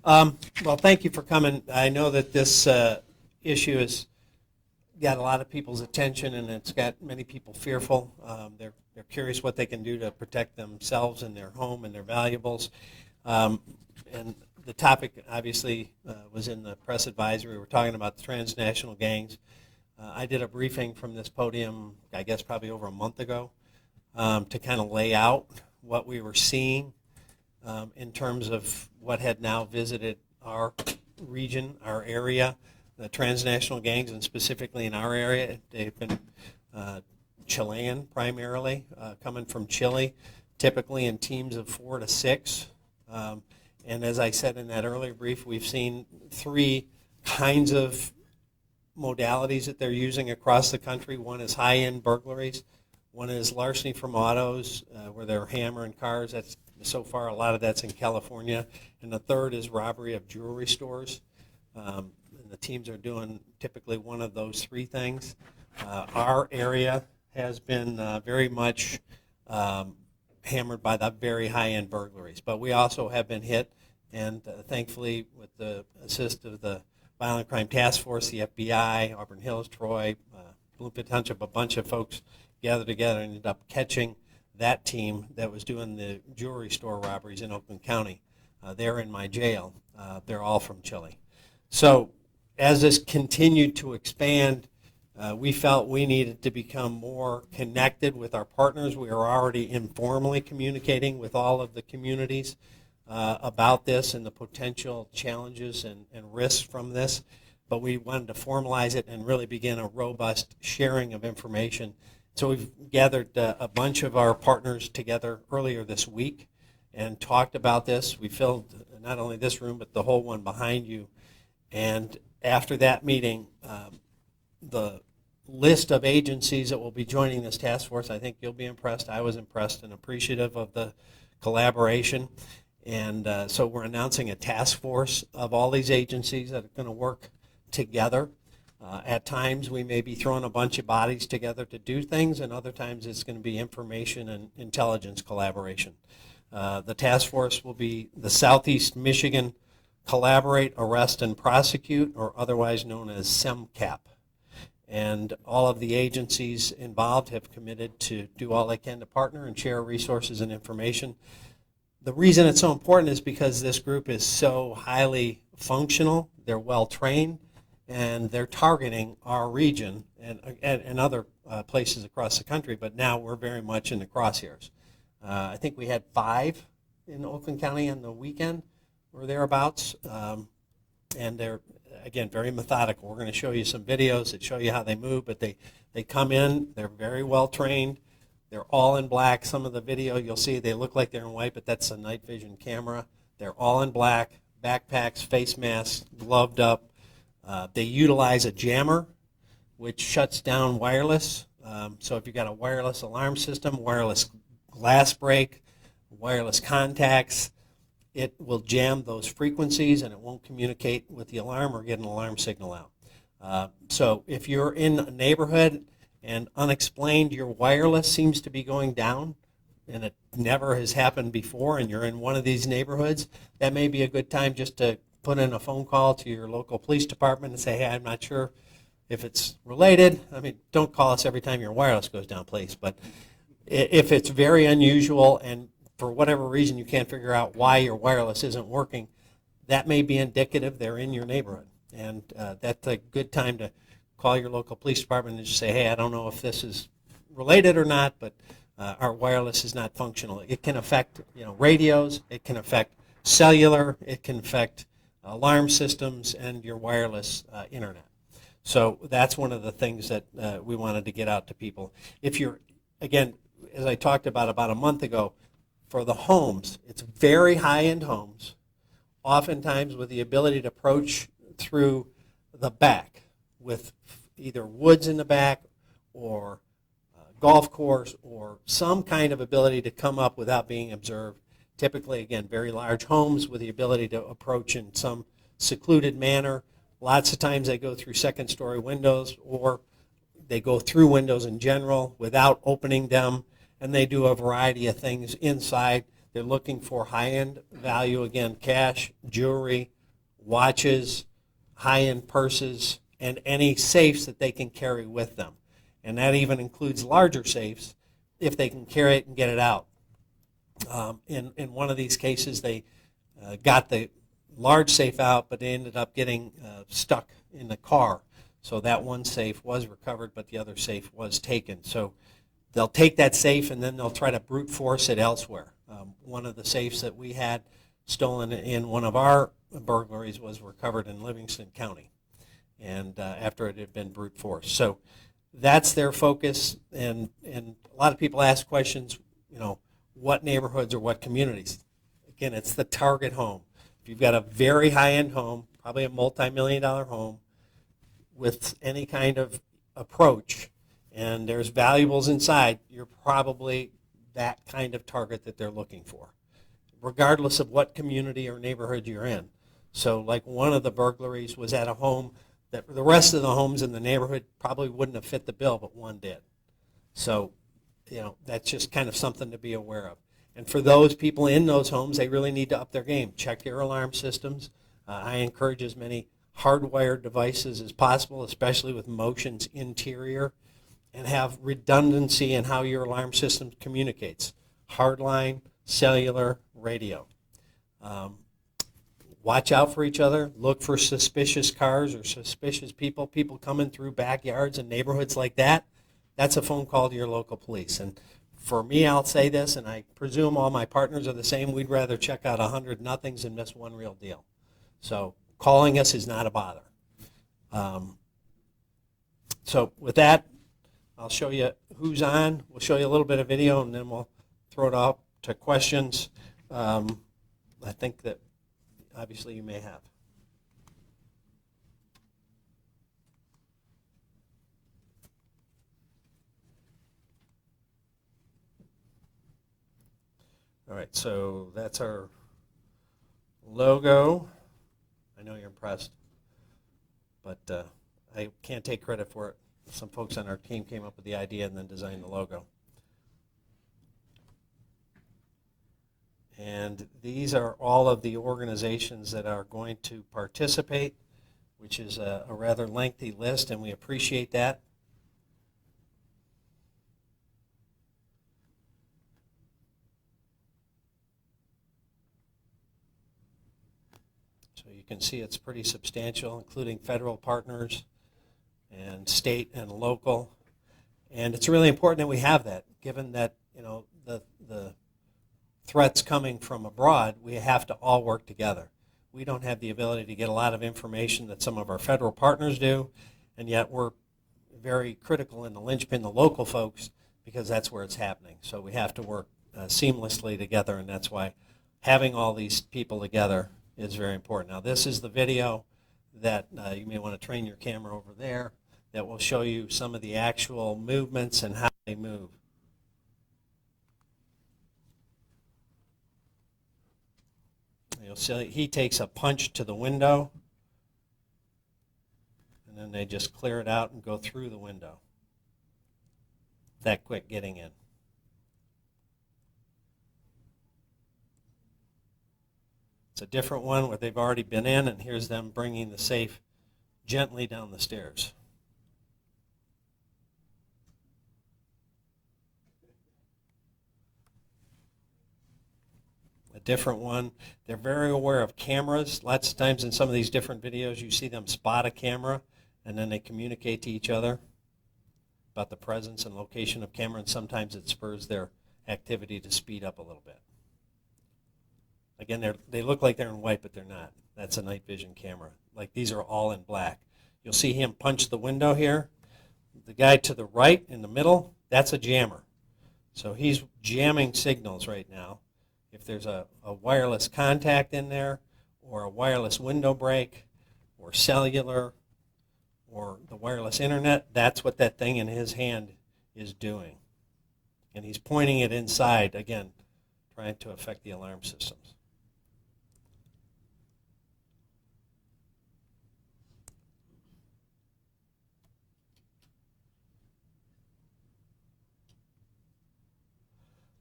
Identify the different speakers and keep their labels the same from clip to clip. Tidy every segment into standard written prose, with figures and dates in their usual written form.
Speaker 1: Well, thank you for coming. I know that this issue has got a lot of people's attention, and it's got many people fearful. They're curious what they can do to protect themselves and their home and their valuables. And the topic, obviously, was in the press advisory. We're talking about the transnational gangs. I did a briefing from this podium, I guess probably over a month ago, to kind of lay out what we were seeing in terms of what had now visited our region, our area, the transnational gangs, and specifically in our area. They've been Chilean primarily, coming from Chile, typically in teams of 4 to 6. And as I said in that earlier brief, we've seen 3 kinds of modalities that they're using across the country. One is high-end burglaries. One is larceny from autos, where they're hammering cars. That's so far a lot of that's in California. And the third is robbery of jewelry stores. And the teams are doing typically one of those 3 things. Our area has been very much hammered by the very high-end burglaries, but we also have been hit, and thankfully, with the assist of the Violent Crime Task Force, the FBI, Auburn Hills, Troy, Bloomfield Township, a bunch of folks gathered together and ended up catching that team that was doing the jewelry store robberies in Oakland County. They're in my jail. They're all from Chile. So as this continued to expand, we felt we needed to become more connected with our partners. We are already informally communicating with all of the communities about this and the potential challenges and risks from this, but we wanted to formalize it and really begin a robust sharing of information. So we've gathered a bunch of our partners together earlier this week and talked about this. We filled not only this room, but the whole one behind you. And after that meeting, the list of agencies that will be joining this task force, I think you'll be impressed. I was impressed and appreciative of the collaboration. And so we're announcing a task force of all these agencies that are going to work together. At times we may be throwing a bunch of bodies together to do things, and other times it's going to be information and intelligence collaboration. The task force will be the Southeast Michigan Collaborate, Arrest, and Prosecute, or otherwise known as SEMCAP. And all of the agencies involved have committed to do all they can to partner and share resources and information. The reason it's so important is because this group is so highly functional, they're well trained, and they're targeting our region and other places across the country, but now we're very much in the crosshairs. I think we had 5 in Oakland County on the weekend or thereabouts, and they're, again, very methodical. We're going to show you some videos that show you how they move, but they come in, they're very well trained, they're all in black. Some of the video you'll see, they look like they're in white, but that's a night vision camera. They're all in black, backpacks, face masks, gloved up. They utilize a jammer, which shuts down wireless. So if you've got a wireless alarm system, wireless glass break, wireless contacts, it will jam those frequencies and it won't communicate with the alarm or get an alarm signal out. So if you're in a neighborhood and unexplained your wireless seems to be going down and it never has happened before and you're in one of these neighborhoods, that may be a good time just to put in a phone call to your local police department and say, hey, I'm not sure if it's related. I mean, don't call us every time your wireless goes down, please. But if it's very unusual and for whatever reason you can't figure out why your wireless isn't working, that may be indicative they're in your neighborhood. And that's a good time to call your local police department and just say, hey, I don't know if this is related or not, but our wireless is not functional. It can affect radios, it can affect cellular, it can affect alarm systems and your wireless internet. So that's one of the things that we wanted to get out to people. If you're, again, as I talked about a month ago, for the homes, it's very high-end homes, oftentimes with the ability to approach through the back with either woods in the back or golf course or some kind of ability to come up without being observed. Typically, again, very large homes with the ability to approach in some secluded manner. Lots of times they go through second-story windows or they go through windows in general without opening them, and they do a variety of things inside. They're looking for high-end value, again, cash, jewelry, watches, high-end purses, and any safes that they can carry with them. And that even includes larger safes if they can carry it and get it out. In one of these cases, they got the large safe out, but they ended up getting stuck in the car. So that one safe was recovered, but the other safe was taken. So they'll take that safe and then they'll try to brute force it elsewhere. One of the safes that we had stolen in one of our burglaries was recovered in Livingston County, and after it had been brute force. So that's their focus, and a lot of people ask questions, what neighborhoods or what communities? Again, it's the target home. If you've got a very high-end home, probably a multi-million-dollar home with any kind of approach, and there's valuables inside, you're probably that kind of target that they're looking for, regardless of what community or neighborhood you're in. So like one of the burglaries was at a home that the rest of the homes in the neighborhood probably wouldn't have fit the bill, but one did. So, that's just kind of something to be aware of. And for those people in those homes, they really need to up their game. Check your alarm systems. I encourage as many hardwired devices as possible, especially with motions interior, and have redundancy in how your alarm system communicates. Hardline, cellular, radio. Watch out for each other. Look for suspicious cars or suspicious people coming through backyards and neighborhoods like that. That's a phone call to your local police. And for me, I'll say this, and I presume all my partners are the same, we'd rather check out 100 nothings than miss one real deal. So calling us is not a bother. So with that, I'll show you who's on. We'll show you a little bit of video, and then we'll throw it up to questions. I think that obviously you may have. All right, so that's our logo. I know you're impressed, but I can't take credit for it. Some folks on our team came up with the idea and then designed the logo. And these are all of the organizations that are going to participate, which is a rather lengthy list, and we appreciate that. So you can see it's pretty substantial, including federal partners and state and local. And it's really important that we have that, given that the threats coming from abroad, we have to all work together. We don't have the ability to get a lot of information that some of our federal partners do, and yet we're very critical in the linchpin, the local folks, because that's where it's happening. So we have to work seamlessly together, and that's why having all these people together is very important. Now this is the video that you may want to train your camera over there that will show you some of the actual movements and how they move. You'll see he takes a punch to the window, and then they just clear it out and go through the window. That quick getting in. It's a different one where they've already been in, and here's them bringing the safe gently down the stairs. A different one. They're very aware of cameras. Lots of times in some of these different videos you see them spot a camera and then they communicate to each other about the presence and location of camera, and sometimes it spurs their activity to speed up a little bit. Again, they look like they're in white, but they're not. That's a night vision camera. Like these are all in black. You'll see him punch the window here. The guy to the right in the middle, that's a jammer. So he's jamming signals right now. If there's a wireless contact in there, or a wireless window break, or cellular, or the wireless internet, that's what that thing in his hand is doing. And he's pointing it inside, again, trying to affect the alarm systems.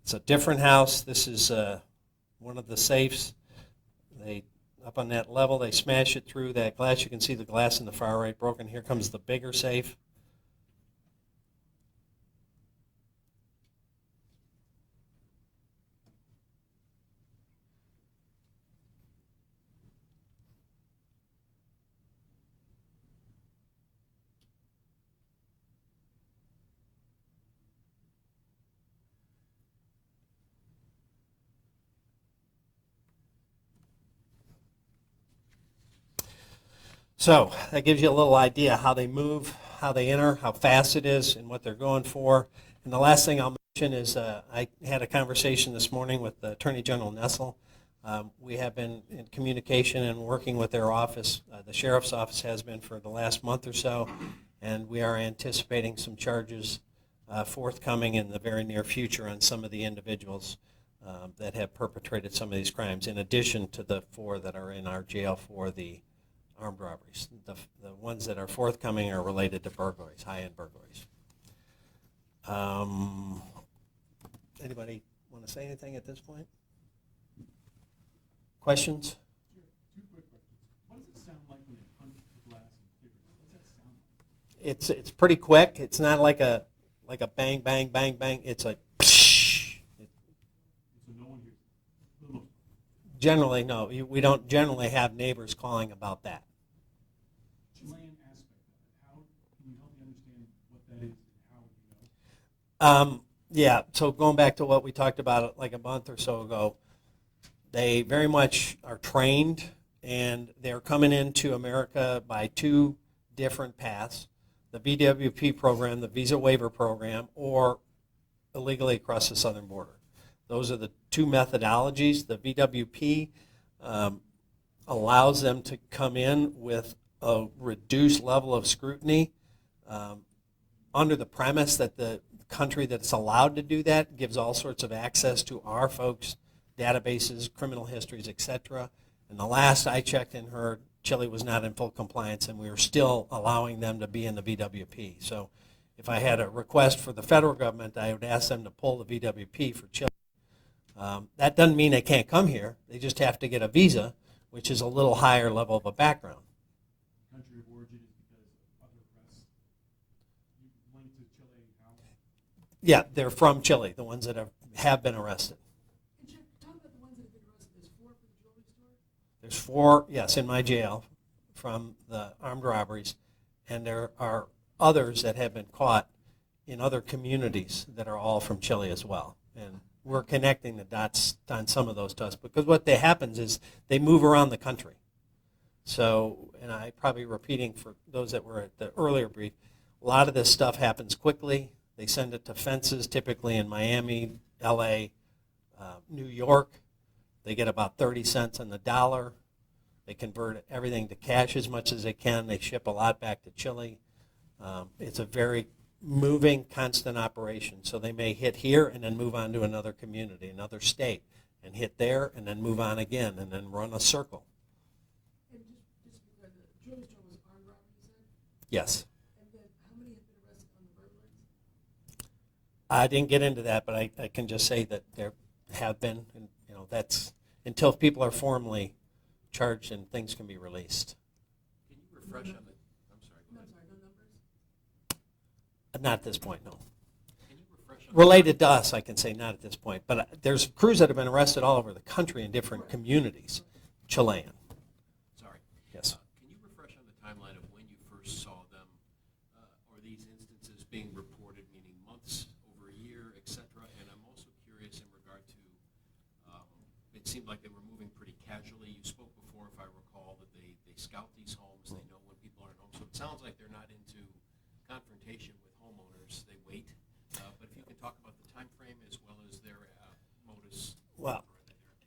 Speaker 1: It's a different house. This is one of the safes. They up on that level, they smash it through that glass. You can see the glass in the far right broken. Here comes the bigger safe. So that gives you a little idea how they move, how they enter, how fast it is, and what they're going for. And the last thing I'll mention is I had a conversation this morning with Attorney General Nessel. We have been in communication and working with their office. The sheriff's office has been for the last month or so, and we are anticipating some charges forthcoming in the very near future on some of the individuals that have perpetrated some of these crimes, in addition to the 4 that are in our jail for the armed robberies. The ones that are forthcoming are related to burglaries, high-end burglaries. Anybody want to say anything at this point? Questions?
Speaker 2: Sure. 2 quick questions. What does it sound like when it punches the glass and clears? What does that sound like?
Speaker 1: It's pretty quick. It's not like a bang, bang, bang, bang. It's like psh.
Speaker 2: So no one hears it.
Speaker 1: Generally, no. We don't generally have neighbors calling about that.
Speaker 2: Chilean aspect of it. How can you help me understand what that is and how you know?
Speaker 1: Yeah, so going back to what we talked about like a month or so ago, they very much are trained, and they're coming into America by 2 different paths: the VWP program, the visa waiver program, or illegally across the southern border. Those are the 2 methodologies. The VWP allows them to come in with a reduced level of scrutiny under the premise that the country that's allowed to do that gives all sorts of access to our folks' databases, criminal histories, etc. And the last I checked and heard, Chile was not in full compliance, and we were still allowing them to be in the VWP. So if I had a request for the federal government, I would ask them to pull the VWP for Chile. That doesn't mean they can't come here. They just have to get a visa, which is a little higher level of a background.
Speaker 2: Country of origin is because of other arrests. You linked to Chile how?
Speaker 1: Yeah, they're from Chile, the ones that have been arrested.
Speaker 3: And Chuck, talk about the ones that have been arrested. There's 4 for the jewelry store?
Speaker 1: There's 4, yes, in my jail from the armed robberies, and there are others that have been caught in other communities that are all from Chile as well. And we're connecting the dots on some of those to us, because what happens is they move around the country. So, and I probably repeating for those that were at the earlier brief, a lot of this stuff happens quickly. They send it to fences, typically in Miami, LA, New York. They get about 30 cents on the dollar. They convert everything to cash as much as they can. They ship a lot back to Chile. It's a very moving, constant operation. So they may hit here and then move on to another community, another state, and hit there and then move on again and then run a circle.
Speaker 3: And just because the jewelry store was armed robbery, you said?
Speaker 1: Yes.
Speaker 3: And then how many have been arrested on the burglaries?
Speaker 1: I didn't get into that, but I can just say that there have been, and that's until people are formally charged and things can be released.
Speaker 4: Can you refresh on the, I'm sorry, go
Speaker 3: No,
Speaker 4: ahead.
Speaker 3: sorry, no numbers?
Speaker 1: Not at this point, no.
Speaker 4: Can you refresh on
Speaker 1: Related to us, I can say not at this point, but there's crews that have been arrested all over the country in different communities. Chilean.
Speaker 4: Sorry.
Speaker 1: Yes.
Speaker 4: Can you refresh on the timeline of when you first saw them, or these instances being reported, meaning months, over a year, et cetera? And I'm also curious in regard to, it seemed like they were moving pretty casually. You spoke before, if I recall, that they scout these homes. They know when people aren't home. So it sounds like they're not into confrontation with homeowners. They wait. But if you can talk about the time frame as well as their modus.
Speaker 1: Well,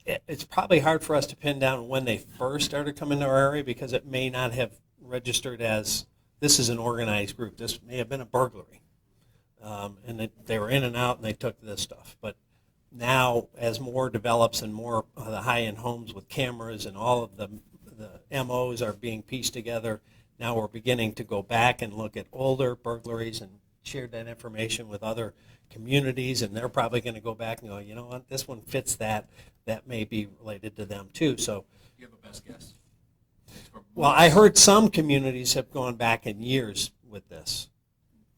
Speaker 1: it's probably hard for us to pin down when they first started coming to our area, because it may not have registered as this is an organized group. This may have been a burglary. And they were in and out and they took this stuff. But now, as more develops and more of the high-end homes with cameras and all of the MOs are being pieced together, now we're beginning to go back and look at older burglaries and share that information with other communities, and they're probably going to go back and go, you know what, this one fits that. that may be related to them too. So,
Speaker 4: Do you have a best guess?
Speaker 1: well, I heard some communities have gone back in years with this.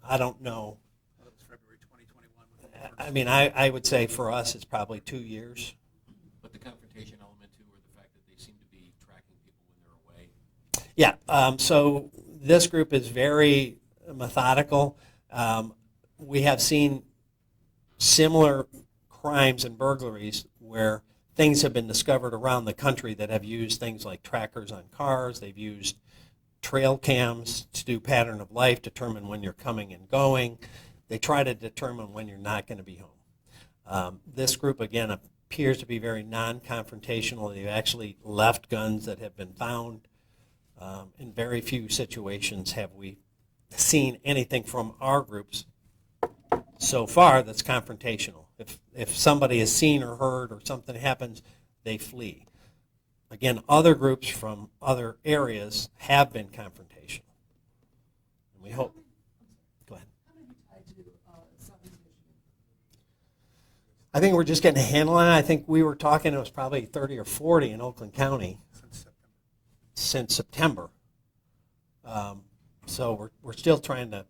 Speaker 1: I don't know.
Speaker 5: Well, it was February 2021. when the first-
Speaker 1: I mean, I would say for us it's probably 2 years.
Speaker 4: But the confrontation element too, or the fact that they seem to be tracking people when they're away.
Speaker 1: Yeah, so this group is very methodical. We have seen similar crimes and burglaries where things have been discovered around the country that have used things like trackers on cars. They've used trail cams to do pattern of life, determine when you're coming and going. They try to determine when you're not going to be home. This group, again, appears to be very non-confrontational. They've actually left guns that have been found. In very few situations have we seen anything from our groups so far that's confrontational. If somebody is seen or heard or something happens, they flee. Again, other groups from other areas have been confrontational. And we hope. Go ahead.
Speaker 3: How many tied to Southeast Michigan?
Speaker 1: I think we're just getting a handle on it. I think we were talking, it was probably 30 or 40 in Oakland County since September. So we're still trying to,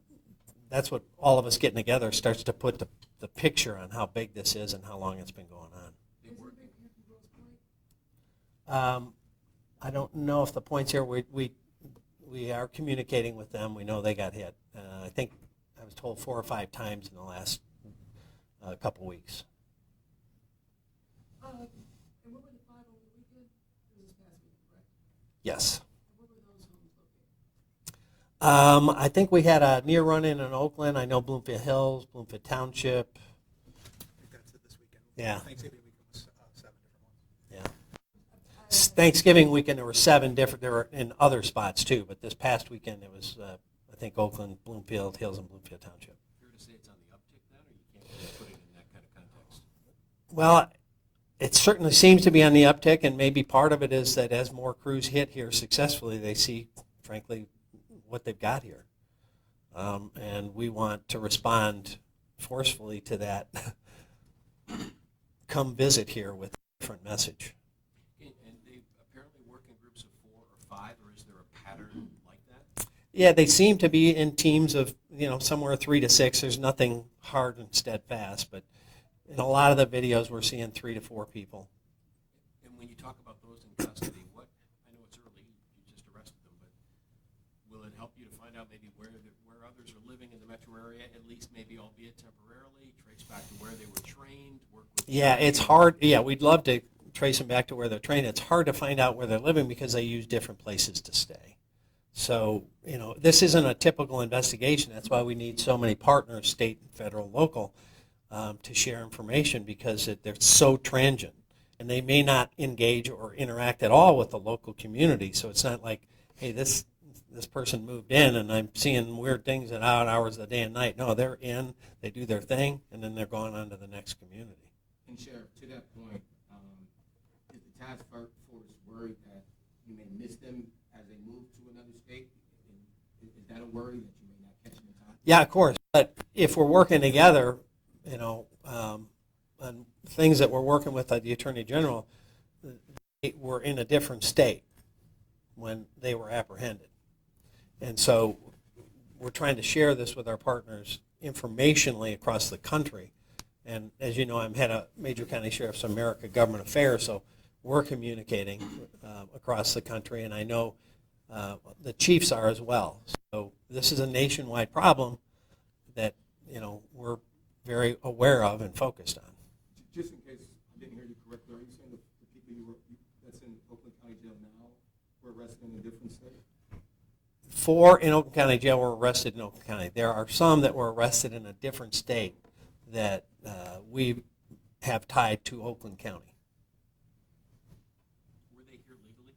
Speaker 1: that's what all of us getting together starts to put the picture on how big this is and how long it's been going on.
Speaker 4: They work.
Speaker 1: I don't know if the point's here. We are communicating with them. We know they got hit. I think I was told 4 or 5 times in the last couple weeks.
Speaker 3: And what were the 5 over the weekend? It was this past weekend, correct?
Speaker 1: Yes.
Speaker 3: And what were those homes located?
Speaker 1: I think we had a near run-in Oakland. I know Bloomfield Hills, Bloomfield Township.
Speaker 5: I think that's it this weekend.
Speaker 1: Yeah.
Speaker 5: Thanksgiving weekend was 7 different ones.
Speaker 1: Yeah. Thanksgiving weekend there were 7 different. There were in other spots too, but this past weekend it was I think Oakland, Bloomfield Hills, and Bloomfield Township.
Speaker 4: Fair to say it's on the uptick then, or you can't really put it in that kind of context?
Speaker 1: Well, it certainly seems to be on the uptick, and maybe part of it is that as more crews hit here successfully, they see, frankly, what they've got here. And we want to respond forcefully to that. Come visit here with a different message.
Speaker 4: And they apparently work in groups of 4 or 5, or is there a pattern like that?
Speaker 1: Yeah, they seem to be in teams of, somewhere 3 to 6. There's nothing hard and steadfast, but in a lot of the videos we're seeing 3 to 4 people.
Speaker 4: And when you talk about those in custody, I know it's early, you just arrested them, but will it help you to find out maybe where others are living in the metro area, at least maybe albeit temporarily, trace back to where they were trained, work with?
Speaker 1: Yeah, it's hard. Yeah, we'd love to trace them back to where they're trained. It's hard to find out where they're living because they use different places to stay. So, this isn't a typical investigation. That's why we need so many partners, state, federal, local, to share information because they're so transient. And they may not engage or interact at all with the local community. So it's not like, hey, this person moved in and I'm seeing weird things at odd hours of the day and night. No, they're in, they do their thing, and then they're going on to the next community.
Speaker 6: And Sheriff, to that point, is the task force worried that you may miss them as they move to another state? Is that a worry that you may not catch them in time?
Speaker 1: Yeah, of course. But if we're working together, on things that we're working with the Attorney General, they were in a different state when they were apprehended. And so we're trying to share this with our partners informationally across the country. And as you know, I'm head of Major County Sheriff's America Government Affairs, so we're communicating across the country, and I know the chiefs are as well. So this is a nationwide problem that, we're very aware of and focused on.
Speaker 6: Just in case I didn't hear you correctly, are you saying the people that's in Oakland County Jail now were arrested in a different state?
Speaker 1: 4 in Oakland County Jail were arrested in Oakland County. There are some that were arrested in a different state that we have tied to Oakland County.
Speaker 4: Were they here legally?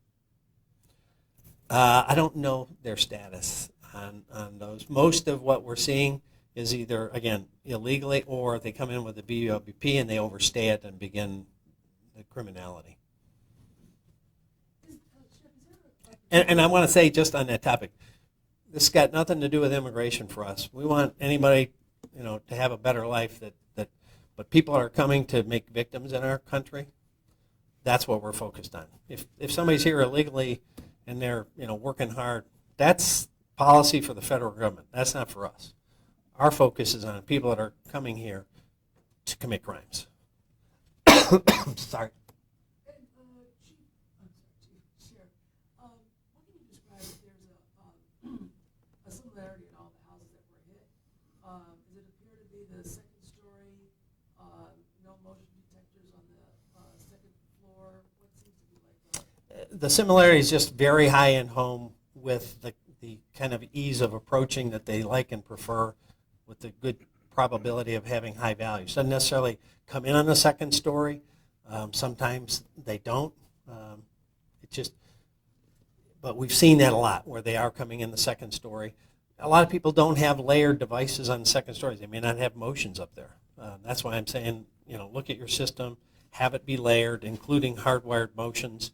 Speaker 1: I don't know their status on those. Most of what we're seeing is either, again, illegally, or they come in with a BUWP and they overstay it and begin the criminality. And I want to say just on that topic, this got nothing to do with immigration for us. We want anybody, to have a better life. But people are coming to make victims in our country. That's what we're focused on. If somebody's here illegally and they're working hard, that's policy for the federal government. That's not for us. Our focus is on people that are coming here to commit crimes. Sorry.
Speaker 3: And, Chief, I'm sorry, Chief, Sheriff, what can you describe if there's a similarity in all the houses that were hit? Does it appear to be the second story, no motion detectors on the second floor? What seems to be like
Speaker 1: The similarity is just very high-end home with the kind of ease of approaching that they like and prefer, with the good probability of having high values. Doesn't necessarily come in on the second story. Sometimes they don't. But we've seen that a lot where they are coming in the second story. A lot of people don't have layered devices on the second stories. They may not have motions up there. That's why I'm saying, look at your system, have it be layered, including hardwired motions.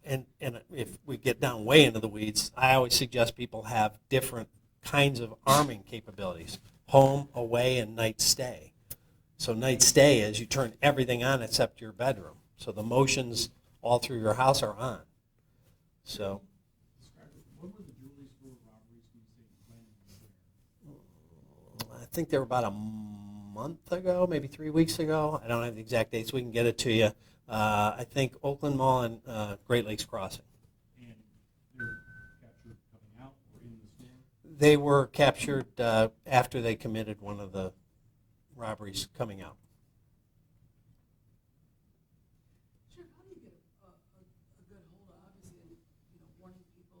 Speaker 1: And if we get down way into the weeds, I always suggest people have different kinds of arming capabilities: home, away, and night stay. So night stay is you turn everything on except your bedroom. So the motions all through your house are on. So
Speaker 2: Describe it. What were the jewelry store robberies when you say when?
Speaker 1: I think they were about a month ago, maybe 3 weeks ago. I don't have the exact dates. We can get it to you. I think Oakland Mall and Great Lakes Crossing.
Speaker 2: And they were captured coming out or in the store?
Speaker 1: They were captured after they committed one of the robberies coming out.
Speaker 3: Sure, how do you get a good hold of, obviously, warning people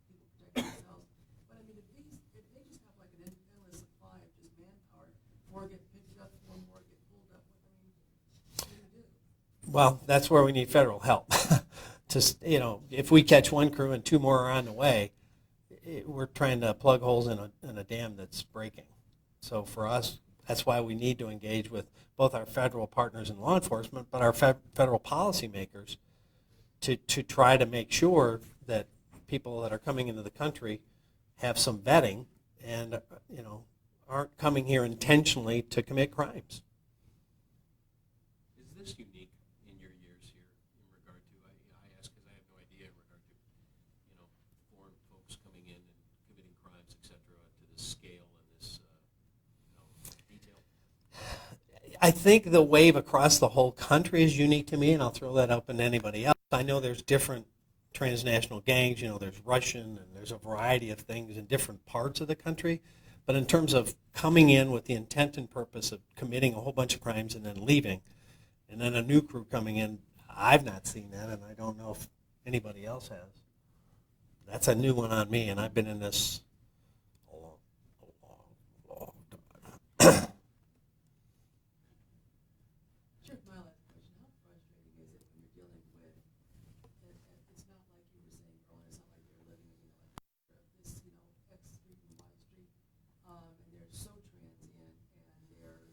Speaker 3: protect themselves, but I mean, if they just have like an endless supply of just manpower, more get picked up, more get pulled up, what do you do?
Speaker 1: Well, that's where we need federal help. If we catch one crew and 2 more are on the way, we're trying to plug holes in a dam that's breaking. So for us, that's why we need to engage with both our federal partners in law enforcement, but our federal policymakers to try to make sure that people that are coming into the country have some vetting and aren't coming here intentionally to commit crimes.
Speaker 4: Is this unique in your years here in regard to, I ask because I have no idea in regard to, foreign folks coming in and committing crimes, et cetera, to this scale and this, detail?
Speaker 1: I think the wave across the whole country is unique to me, and I'll throw that open to anybody else. I know there's different transnational gangs, there's Russian, and there's a variety of things in different parts of the country. But in terms of coming in with the intent and purpose of committing a whole bunch of crimes and then leaving, and then a new crew coming in, I've not seen that, and I don't know if anybody else has. That's a new one on me, and I've been in this a long time.
Speaker 3: Sure, my last question, how frustrating is it when you're dealing with, it's not like you were saying earlier, it's not like you're living, this, X street and Y street, and they're so transient, and they're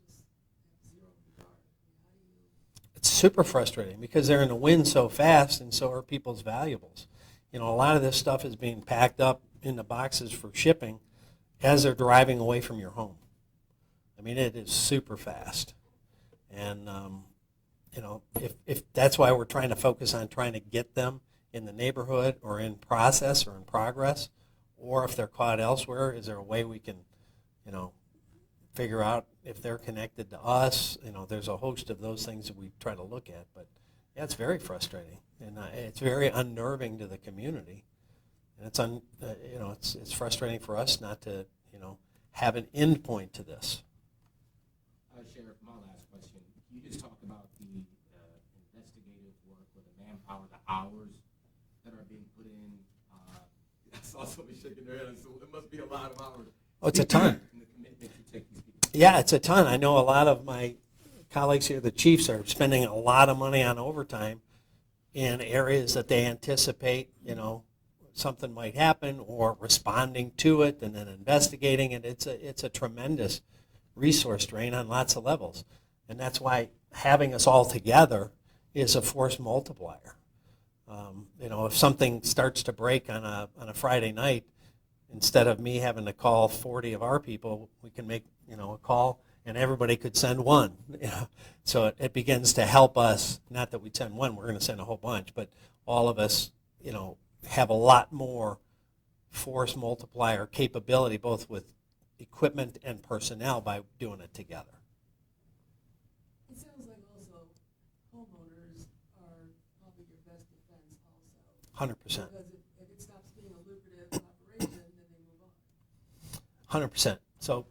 Speaker 3: just have zero regard. I mean, how do you?
Speaker 1: It's super frustrating because they're in the wind so fast, and so are people's valuables. A lot of this stuff is being packed up into boxes for shipping as they're driving away from your home. I mean, it is super fast. And, if that's why we're trying to focus on trying to get them in the neighborhood or in process or in progress, or if they're caught elsewhere, is there a way we can, figure out if they're connected to us? There's a host of those things that we try to look at, but yeah, it's very frustrating, and it's very unnerving to the community, and it's frustrating for us not to have an end point to this.
Speaker 6: Sheriff, my last question. You just talked about the investigative work or the manpower, the hours that are being put in. I saw somebody shaking their head, so it must be a lot of hours.
Speaker 1: Oh, it's a ton.
Speaker 6: And the commitment to take these people.
Speaker 1: Yeah, it's a ton. I know a lot of my colleagues here, the chiefs, are spending a lot of money on overtime in areas that they anticipate, something might happen, or responding to it and then investigating it. It's a tremendous resource drain on lots of levels. And that's why having us all together is a force multiplier. If something starts to break on a Friday night, instead of me having to call 40 of our people, we can make a call and everybody could send one. You know? So it begins to help us, not that we send one, we're going to send a whole bunch, but all of us, you know, have a lot more force multiplier capability, both with equipment and personnel, by doing it together.
Speaker 3: It sounds like also homeowners are probably your best defense also.
Speaker 1: 100%.
Speaker 3: Because if it stops being a lucrative operation, then they move on.
Speaker 1: 100%. So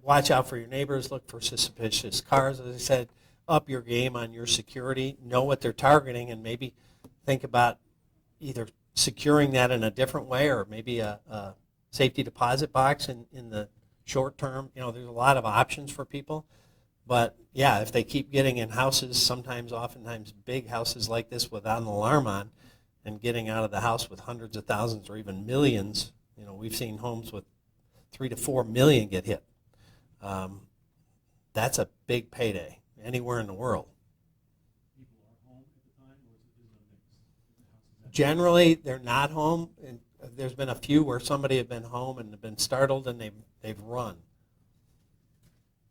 Speaker 1: watch out for your neighbors, look for suspicious cars. As I said, up your game on your security, know what they're targeting, and maybe think about either securing that in a different way, or maybe a safety deposit box in the short term. You know, there's a lot of options for people. But yeah, if they keep getting in houses, oftentimes big houses like this without an alarm on, and getting out of the house with hundreds of thousands or even millions, you know, we've seen homes with 3 to 4 million get hit. That's a big payday anywhere in the world.
Speaker 2: People are home at the time, or is it a mix? Is the house empty?
Speaker 1: Generally, they're not home, and there's been a few where somebody had been home and been startled and they've run.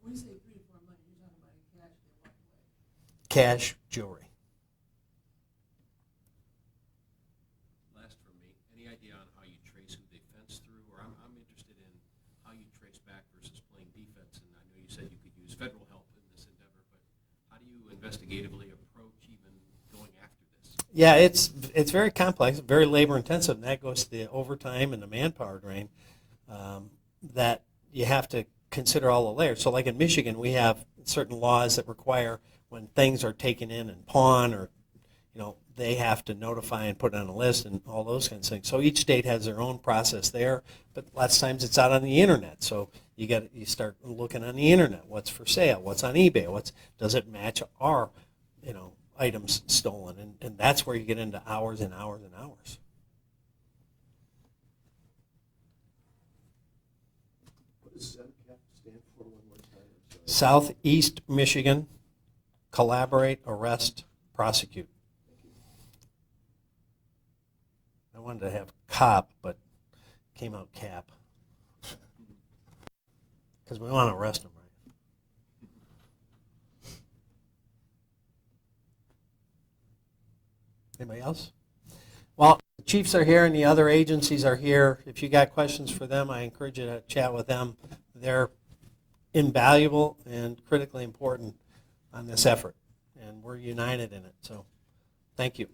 Speaker 3: When you say 3 to 4 money, you're talking about in cash they walk away.
Speaker 1: Cash, jewelry.
Speaker 4: Last from me, any idea on how you trace who they fence through? Or I'm interested in how you trace back versus playing defense. And I know you said you could use federal help in this endeavor, but how do you investigatively approach even going after this?
Speaker 1: Yeah, it's very complex, very labor intensive, and that goes to the overtime and the manpower drain that you have to consider all the layers. So like in Michigan, we have certain laws that require when things are taken in and pawn, or you know, they have to notify and put it on a list and all those kinds of things. So each state has their own process there, but lots of times it's out on the internet. So you start looking on the internet, what's for sale, what's on eBay, does it match our, you know, items stolen, and that's where you get into hours and hours and hours.
Speaker 7: What does SEMCAP stand for one more time? I'm sorry.
Speaker 1: Southeast Michigan, collaborate, arrest, prosecute. I wanted to have cop, but came out cap. Because we want to arrest them, right? Anybody else? Well, the chiefs are here and the other agencies are here. If you got questions for them, I encourage you to chat with them. They're invaluable and critically important on this effort, and we're united in it. So thank you.